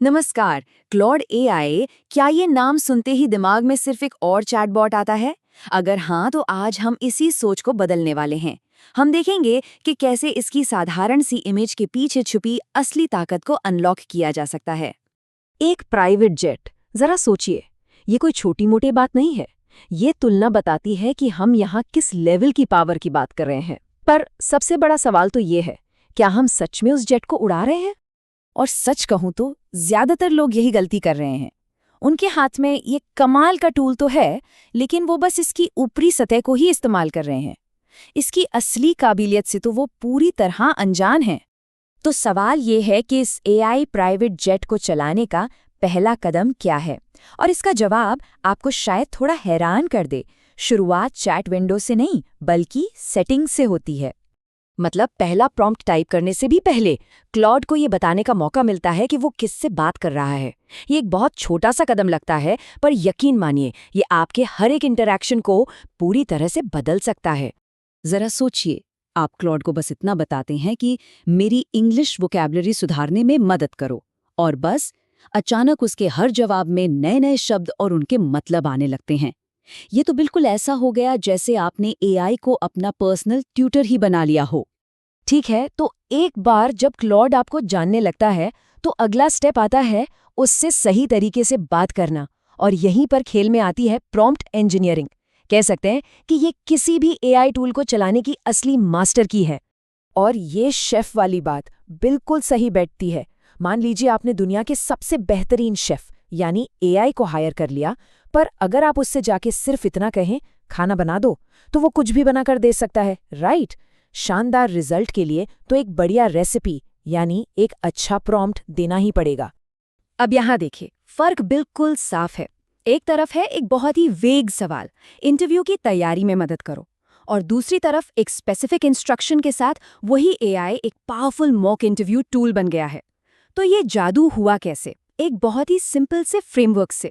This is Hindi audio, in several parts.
नमस्कार। क्लॉड एआई, क्या ये नाम सुनते ही दिमाग में सिर्फ एक और चैटबॉट आता है? अगर हाँ, तो आज हम इसी सोच को बदलने वाले हैं। हम देखेंगे कि कैसे इसकी साधारण सी इमेज के पीछे छुपी असली ताकत को अनलॉक किया जा सकता है। एक प्राइवेट जेट, जरा सोचिए, ये कोई छोटी मोटी बात नहीं है। ये तुलना बताती है कि हम यहाँ किस लेवल की पावर की बात कर रहे हैं। पर सबसे बड़ा सवाल तो ये है, क्या हम सच में उस जेट को उड़ा रहे हैं? और सच कहूं तो ज्यादातर लोग यही गलती कर रहे हैं। उनके हाथ में ये कमाल का टूल तो है, लेकिन वो बस इसकी ऊपरी सतह को ही इस्तेमाल कर रहे हैं। इसकी असली काबिलियत से तो वो पूरी तरह अनजान हैं। तो सवाल ये है कि इस एआई प्राइवेट जेट को चलाने का पहला कदम क्या है? और इसका जवाब आपको शायद थोड़ा हैरान कर दे। शुरुआत चैट विंडो से नहीं, बल्कि सेटिंग से होती है। मतलब पहला प्रॉम्प्ट टाइप करने से भी पहले क्लॉड को ये बताने का मौका मिलता है कि वो किससे बात कर रहा है। ये एक बहुत छोटा सा कदम लगता है, पर यकीन मानिए, ये आपके हर एक इंटरैक्शन को पूरी तरह से बदल सकता है। जरा सोचिए, आप क्लॉड को बस इतना बताते हैं कि मेरी इंग्लिश वोकैबुलरी सुधारने में मदद करो, और बस अचानक उसके हर जवाब में नए नए शब्द और उनके मतलब आने लगते हैं। ये तो बिल्कुल ऐसा हो गया जैसे आपने एआई को अपना पर्सनल ट्यूटर ही बना लिया हो। ठीक है, तो एक बार जब क्लॉड आपको जानने लगता है, तो अगला स्टेप आता है उससे सही तरीके से बात करना। और यहीं पर खेल में आती है प्रॉम्प्ट इंजीनियरिंग। कह सकते हैं कि ये किसी भी एआई टूल को चलाने की असली मास्टर की है। और ये शेफ वाली बात बिल्कुल सही बैठती है। मान लीजिए आपने दुनिया के सबसे बेहतरीन शेफ यानी एआई को हायर कर लिया, पर अगर आप उससे जाके सिर्फ इतना कहें, खाना बना दो, तो वो कुछ भी बनाकर दे सकता है, राइट? शानदार रिजल्ट के लिए तो एक बढ़िया रेसिपी यानी एक अच्छा प्रॉम्प्ट देना ही पड़ेगा। अब यहाँ देखिए, फर्क बिल्कुल साफ है। एक तरफ है एक बहुत ही वेग सवाल, इंटरव्यू की तैयारी में मदद करो, और दूसरी तरफ एक स्पेसिफिक इंस्ट्रक्शन के साथ वही एआई एक पावरफुल मॉक इंटरव्यू टूल बन गया है। तो ये जादू हुआ कैसे? एक बहुत ही सिंपल से फ्रेमवर्क से।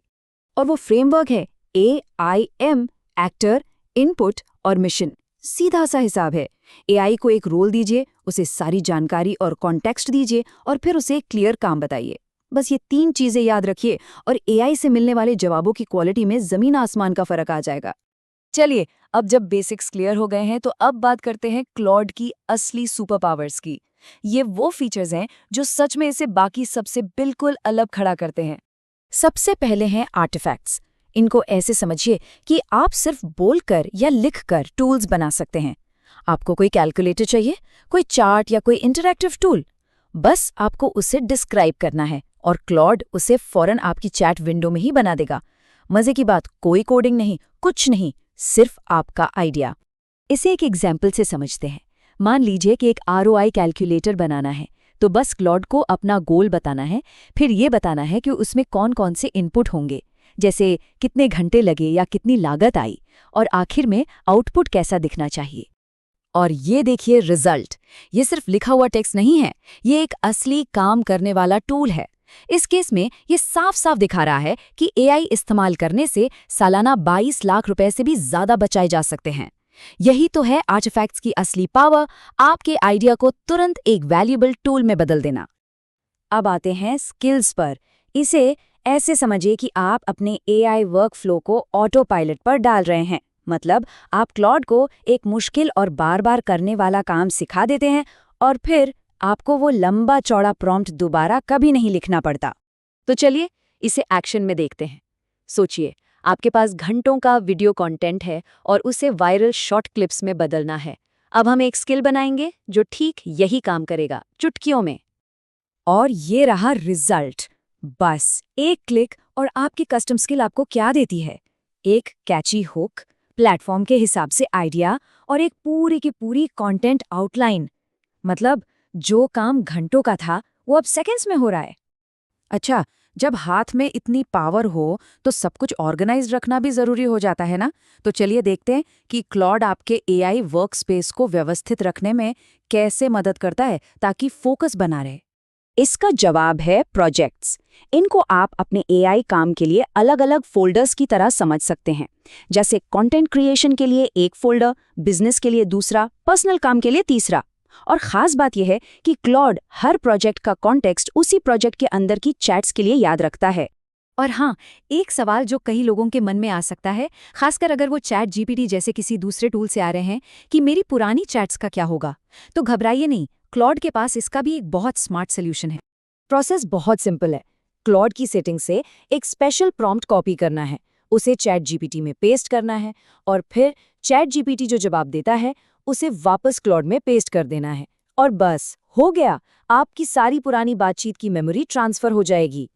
और वो फ्रेमवर्क है AIM, एक्टर, इनपुट और मिशन। सीधा सा हिसाब है। एआई को एक रोल दीजिए, उसे सारी जानकारी और कॉन्टेक्स्ट दीजिए, और फिर उसे एक क्लियर काम बताइए। बस ये 3 चीजें याद रखिए और एआई से मिलने वाले जवाबों की क्वालिटी में जमीन आसमान का फर्क आ जाएगा। चलिए, अब जब बेसिक्स क्लियर हो गए हैं, तो अब बात करते हैं क्लॉड की असली सुपर पावर्स की। ये वो फीचर्स हैं जो सच में इसे बाकी सबसे बिल्कुल अलग खड़ा करते हैं। सबसे पहले हैं आर्टिफैक्ट्स। इनको ऐसे समझिए कि आप सिर्फ बोलकर या लिखकर टूल्स बना सकते हैं। आपको कोई कैलकुलेटर चाहिए, कोई चार्ट या कोई इंटरैक्टिव टूल, बस आपको उसे डिस्क्राइब करना है और क्लॉड उसे फौरन आपकी चैट विंडो में ही बना देगा। मजे की बात, कोई कोडिंग नहीं, कुछ नहीं, सिर्फ आपका आइडिया। इसे एक एग्जाम्पल से समझते हैं। मान लीजिए कि एक ROI कैलकुलेटर बनाना है, तो बस क्लॉड को अपना गोल बताना है, फिर ये बताना है कि उसमें कौन कौन से इनपुट होंगे, जैसे कितने घंटे लगे या कितनी लागत आई, और आखिर में आउटपुट कैसा दिखना चाहिए। और ये देखिए रिजल्ट। ये सिर्फ लिखा हुआ टेक्स्ट नहीं है, ये एक असली काम करने वाला टूल है। इस केस में ये साफ साफ दिखा रहा है कि एआई इस्तेमाल करने से सालाना 22 लाख रुपए से भी ज्यादा बचाए जा सकते हैं। यही तो है आर्टिफैक्ट्स की असली पावर, आपके आइडिया को तुरंत एक वैल्यूएबल टूल में बदल देना। अब आते हैं स्किल्स पर। इसे ऐसे समझिए कि आप अपने एआई वर्कफ्लो को ऑटो पायलट पर डाल रहे हैं। मतलब आप क्लॉड को एक मुश्किल और बार बार करने वाला काम सिखा देते हैं, और फिर आपको वो लंबा चौड़ा प्रॉम्प्ट दोबारा कभी नहीं लिखना पड़ता। तो चलिए इसे एक्शन में देखते हैं। सोचिए, आपके पास घंटों का वीडियो कंटेंट है और उसे वायरल शॉर्ट क्लिप्स में बदलना है। अब हम एक स्किल बनाएंगे जो ठीक यही काम करेगा, चुटकियों में। और ये रहा रिजल्ट। बस एक क्लिक और आपकी कस्टम स्किल आपको क्या देती है? एक कैची हुक, प्लेटफॉर्म के हिसाब से आइडिया, और एक पूरी की पूरी कंटेंट आउटलाइन। मतलब जो काम घंटों का था, वो अब सेकंड्स में हो रहा है। अच्छा, जब हाथ में इतनी पावर हो, तो सब कुछ ऑर्गेनाइज्ड रखना भी जरूरी हो जाता है ना? तो चलिए देखते हैं कि क्लॉड आपके एआई वर्कस्पेस को व्यवस्थित रखने में कैसे मदद करता है, ताकि फोकस बना रहे। इसका जवाब है प्रोजेक्ट्स। इनको आप अपने एआई काम के लिए अलग अलग फोल्डर्स की तरह समझ सकते हैं। जैसे कंटेंट क्रिएशन के लिए एक फोल्डर, बिजनेस के लिए दूसरा, पर्सनल काम के लिए तीसरा। और ख़ास बात यह है कि क्लॉड हर प्रोजेक्ट का कॉन्टेक्स्ट उसी प्रोजेक्ट के अंदर की चैट्स के लिए याद रखता है। और हाँ, एक सवाल जो कई लोगों के मन में आ सकता है, खासकर अगर वो चैट जीपीटी जैसे किसी दूसरे टूल से आ रहे हैं, कि मेरी पुरानी चैट्स का क्या होगा। तो घबराइए नहीं, क्लॉड के पास इसका भी एक बहुत स्मार्ट सोल्यूशन है। प्रोसेस बहुत सिंपल है। क्लॉड की सेटिंग से एक स्पेशल प्रॉम्प्ट कॉपी करना है, उसे चैट जीपीटी में पेस्ट करना है और फिर चैट जीपीटी जो जवाब देता है उसे वापस क्लॉड में पेस्ट कर देना है और बस हो गया, आपकी सारी पुरानी बातचीत की मेमोरी ट्रांसफर हो जाएगी।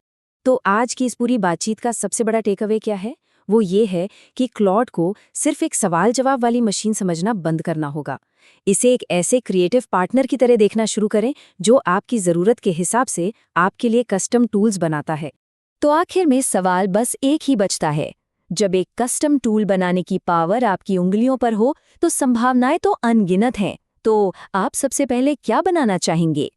तो आज की इस पूरी बातचीत का सबसे बड़ा टेकअवे क्या है? वो ये है कि क्लॉड को सिर्फ एक सवाल जवाब वाली मशीन समझना बंद करना होगा। इसे एक ऐसे क्रिएटिव पार्टनर की तरह देखना शुरू करें जो आपकी ज़रूरत के हिसाब से आपके लिए कस्टम टूल्स बनाता है। तो आखिर में सवाल बस एक ही बचता है, जब एक कस्टम टूल बनाने की पावर आपकी उंगलियों पर हो तो संभावनाएं तो अनगिनत हैं। तो आप सबसे पहले क्या बनाना चाहेंगे?